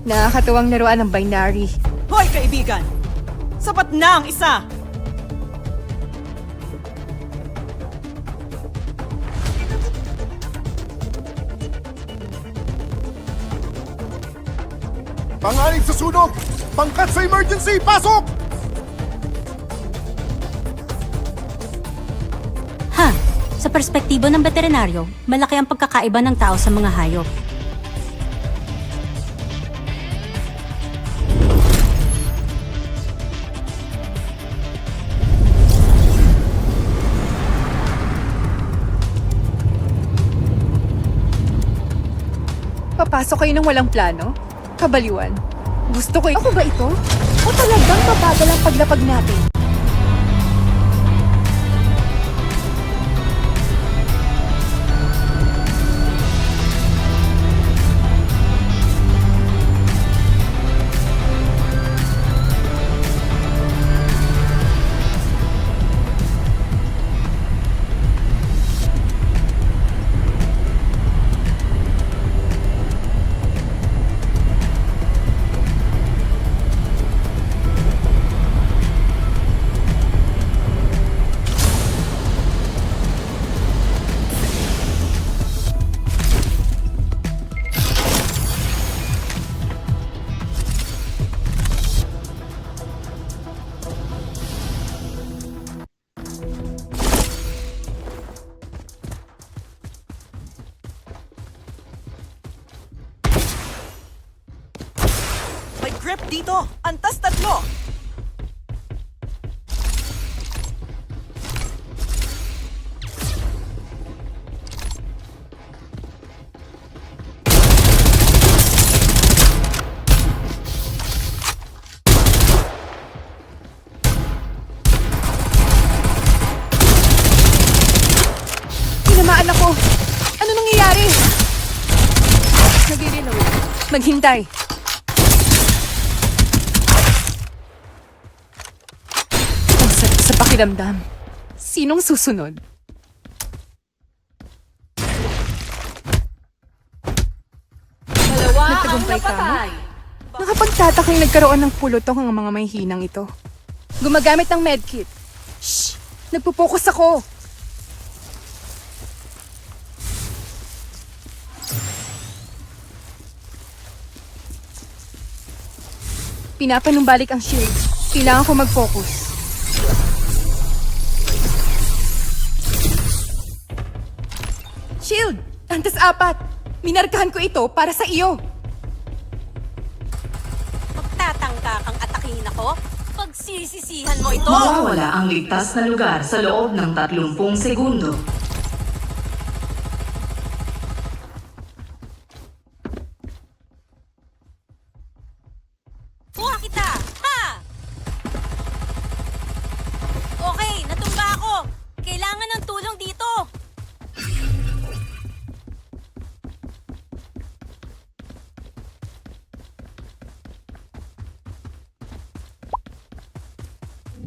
Nakakatuwang laruan ng binary. Hoy, kaibigan! Sapat na ang isa! Panganib sa sunog! Pangkat sa emergency! Pasok! Ha! Sa perspektibo ng veterinaryo, malaki ang pagkakaiba ng tao sa mga hayop. Papasok kayo ng walang plano? Kabaliwan. Gusto ko ako ba ito? O talagang mabagal ang paglapag natin? May grip dito! Antas tatlo! Tinamaan ako! Ano nangyayari? Nag-reload. Maghintay. Ang sarap sa pakiramdam. Sinong susunod? Nagtagumpay ka mo? Nakapagtatakang nagkaroon ng pulutong ang mga may hinang ito. Gumagamit ng medkit. Shh! Nagpo-focus ako! Pinapanumbalik ang shield. Kailangan ko mag-focus. Shield! Antas 4! Minarkahan ko ito para sa iyo! Magtatangka kang atakihin ako? Pagsisisihan mo ito! Mawawala ang ligtas na lugar sa loob ng 30 segundo. Kuha kita! Ha! Okay, natumba ako! Kailangan ng tulong dito!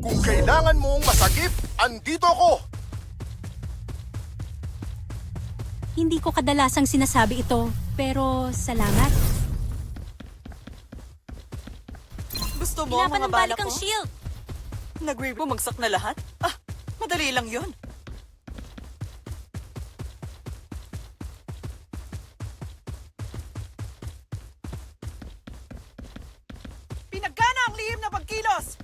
Kung kailangan mong masagip, andito ako! Hindi ko kadalasang sinasabi ito, pero salamat. Gusto mo ang mga bala Pinapanumbalik ko? ang shield! Bumagsak na lahat? Ah, madali lang yon. Pinagkana ang lihim na pagkilos!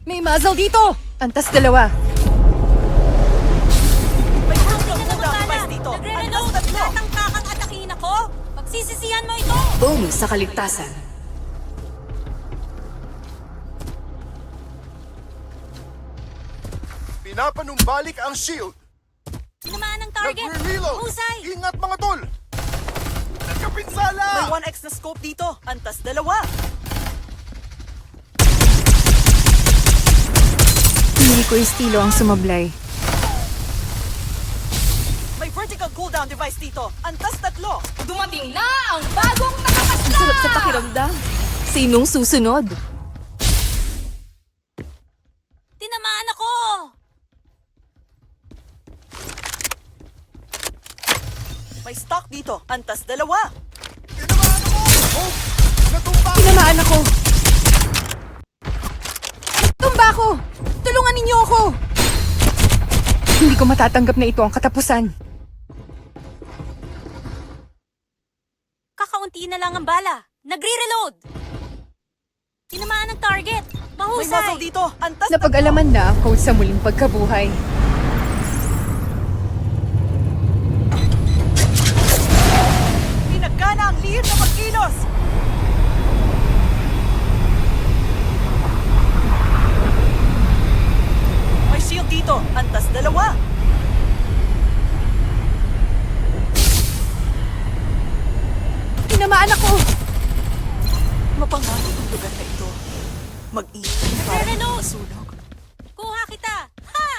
May muzzle dito! Antas 2. May Hindi group na ng naman device dito! Nagre-reload! Antas tatlo! Tatangka kang atakihin ako! Pagsisisihan mo ito! Bonus sa kaligtasan. Pinapanumbalik ang shield! Tinamaan ng target! Nagre-reload! Husay! Ingat mga tol! Nagkapinsala! May 1x na scope dito! Antas 2! Hindi ko estilo ang sumablay. sound device dito. Antas 3. Dumating na ang bagong nakakasla! Sarap sa pakiramdam. Sinong susunod? Tinamaan ako! May stock dito. Antas 2. Tinamaan ako! Oh! Natumba! Tinamaan ako! Tumba ako! Tulungan ninyo ako! Hindi ko matatanggap na ito ang katapusan. Kakaunti na lang ang bala. Nagre-reload! Tinamaan ang target. May muzzle Mahusay! dito. Antas 3. Napag-alaman na ang code sa muling pagkabuhay. Pinagkana ang lihim na pagkilos. May shield dito. Antas 2. Tinamaan ako! Mapanganib ang lugar na ito. Mag-iingat para Nagre-reload! masunog. Kuha kita! Ha!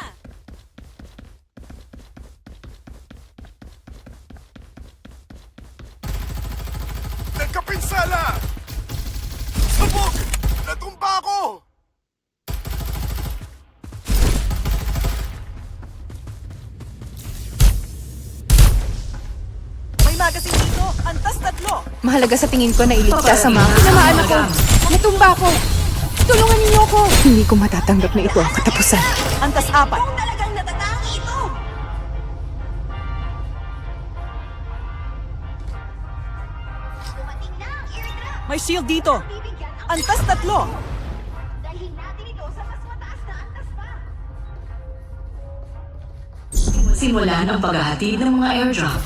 Nagkapinsala! Sabog! Natumba ako! May magazine dito. Antas 3. Mahalaga sa tingin ko na iligtas sa mga tinamaan ako. Natumba ako. Tulungan ninyo ako. Hindi ko matatanggap na ito ang katapusan. Antas 4. Talagang natatangi ito! May shield dito. Antas 3. Simulan ang paghahatid ng mga airdrop.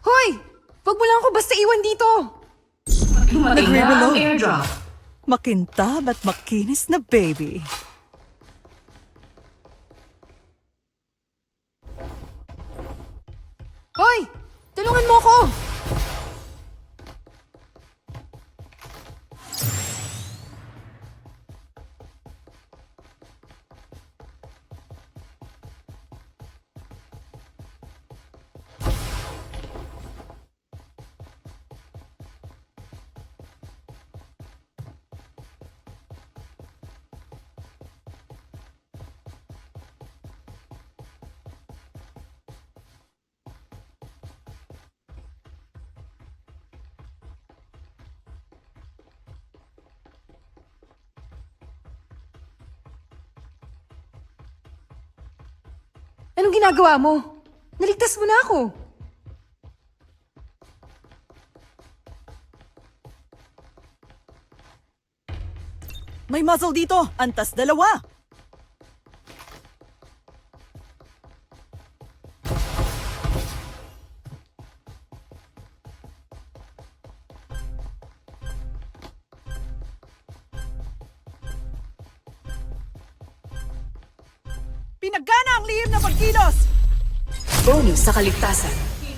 Hoy! Wag mo lang ako basta iwan dito! Dumating na ang Nagre-reload. airdrop. Makintab at makinis na baby. Hoy! Tulungan mo ako! Anong ginagawa mo? Naligtas mo na ako. May muzzle dito. Antas 2. Pinagkana ang lihim na pagkilos. Bonus sa kaligtasan.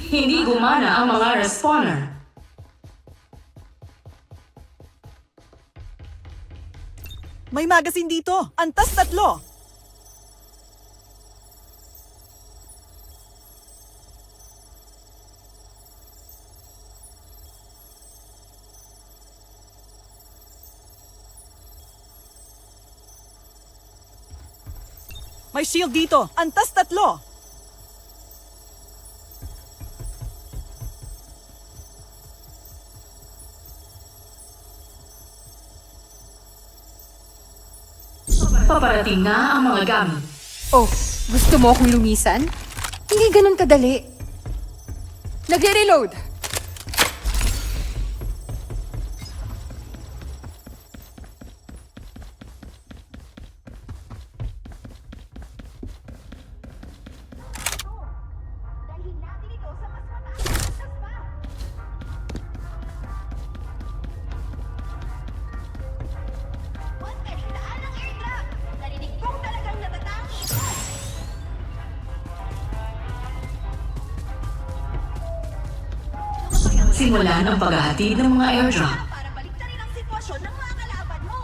Hindi gumana ang mga respawner. May magazine dito. Antas 3. May shield dito. Antas 3. Paparating na ang mga gamit. Oh, gusto mo akong lumisan? Hindi ganun kadali. Nagre-reload. Simulan ang paghahatid ng mga airdrop. Para baliktarin ang sitwasyon ng mga kalaban mo!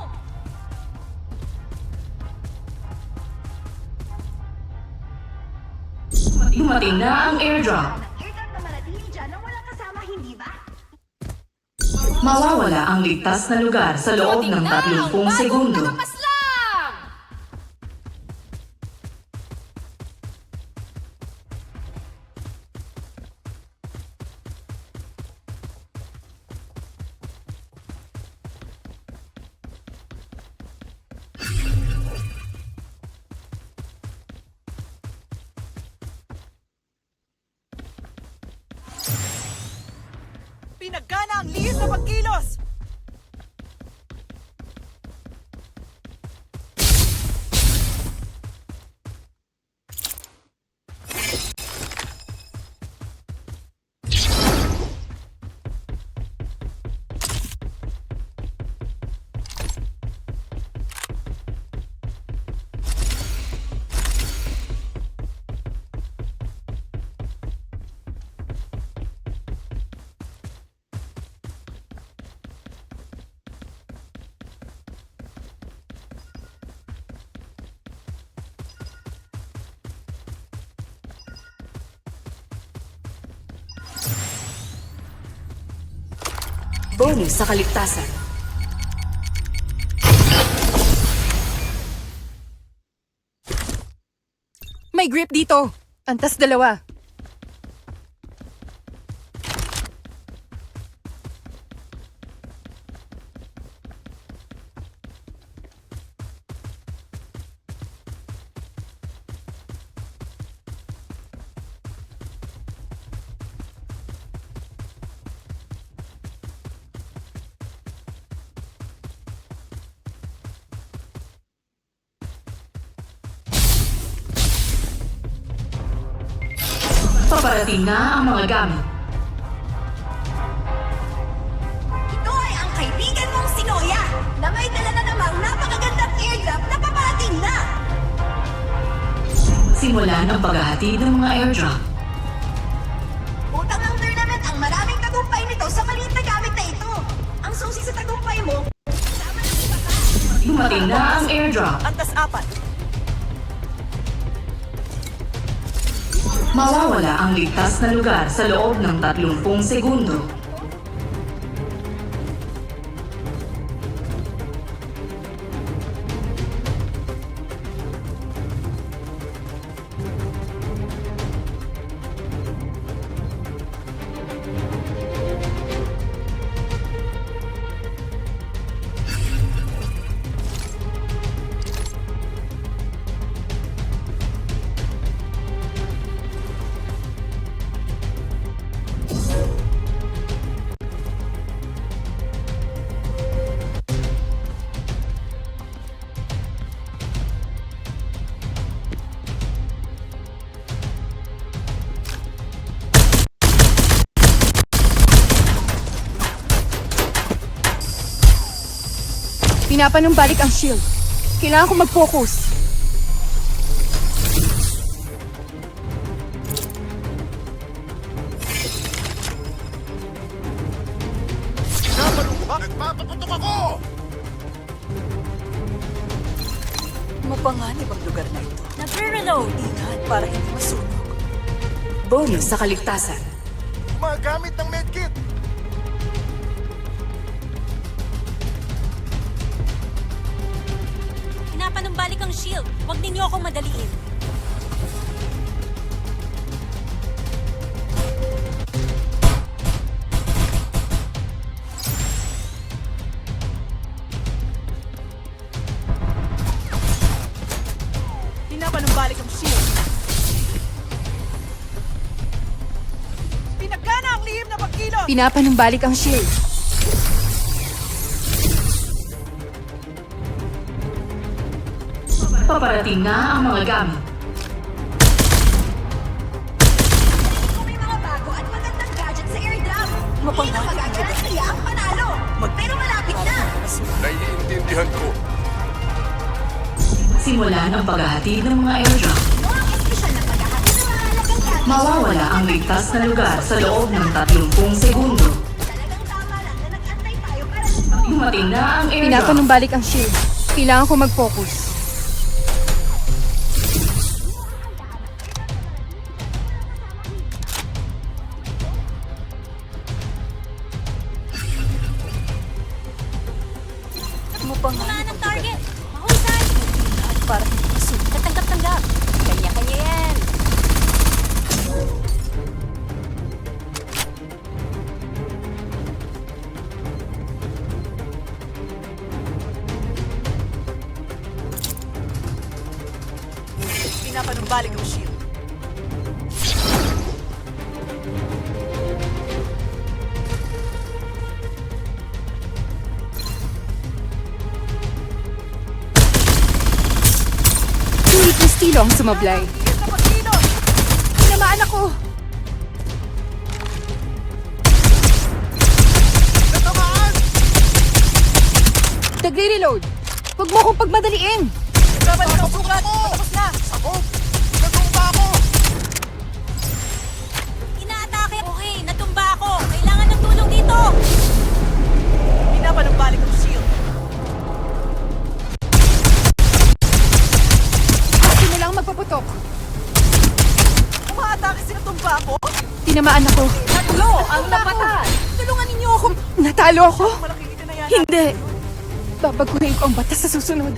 Dumating na ang airdrop. Airdrop na manatili dyan nang walang kasama, hindi ba? Mawawala ang ligtas na lugar sa loob ng 30 segundo. Pinagana ang lihim na pagkilos! Bonus sa kaligtasan. May grip dito. Antas 2. Paparating na ang mga gamit. Ito ay ang kaibigan mong si Noya na may dala na namang napakagandang airdrop na paparating na. Simulan ang paghahatid ng mga airdrop. Utang ng tournament ang maraming tagumpay nito sa maliit na gamit na ito. Ang susi sa tagumpay mo, kasama ng iba pa. Dumating na ang airdrop. Antas 4. Mawawala ang ligtas na lugar sa loob ng 30 segundo. Pinapanumbalik ang shield. Kailangan ko mag-focus. Nagpapaputok ako! Mapanganib ang lugar na ito. Nagre-reload. Ingat para hindi masunog. Bonus sa kaligtasan. Magamit ng medkit! Pinapanumbalik ang shield. Huwag ninyo akong madaliin. Pinapanumbalik ang shield. Pinagana ang lihim na pagkilos! Pinapanumbalik ang shield. Paparating na ang mga gamit. Kung may mga bago at magandang gadget sa airdrop, hindi na Mapanganib. mag-agarantiya ang panalo. Pero malapit na. Naiintindihan ko. Simulan ang paghahatid ng mga airdrop. Mukhang espesyal na paghahatid ng mahalagang gadget. Mawawala ang ligtas na lugar sa loob ng 30 segundo. Talagang tama lang na nag-antay tayo para dito. Dumating na ang airdrop. Pinapanumbalik ang shield. Kailangan ko mag-focus. Wala ng target! Mahusay! Para hindi masunog. Katanggap-tanggap! Kanya-kanya yan! Pinapanumbalik ang shield. Pilit na estilo ang sumablay. Tinamaan ako! Natamaan! Nagre-reload! Huwag mo akong pagmadaliin! Babalik ang sugat! Patapos na! Sakop! Natumba ako! Inaatake! Okay, natumba ako! Kailangan ng tulong dito! Pinapanumbalik ang shield. Simulang magpaputok. Umaatake sila tumba ako? Tinamaan ako. Tatlo ang napatay! Tulungan ninyo ako! Natalo ako! Malaki ito na yan. Hindi! Babaguhin ko ang batas sa susunod.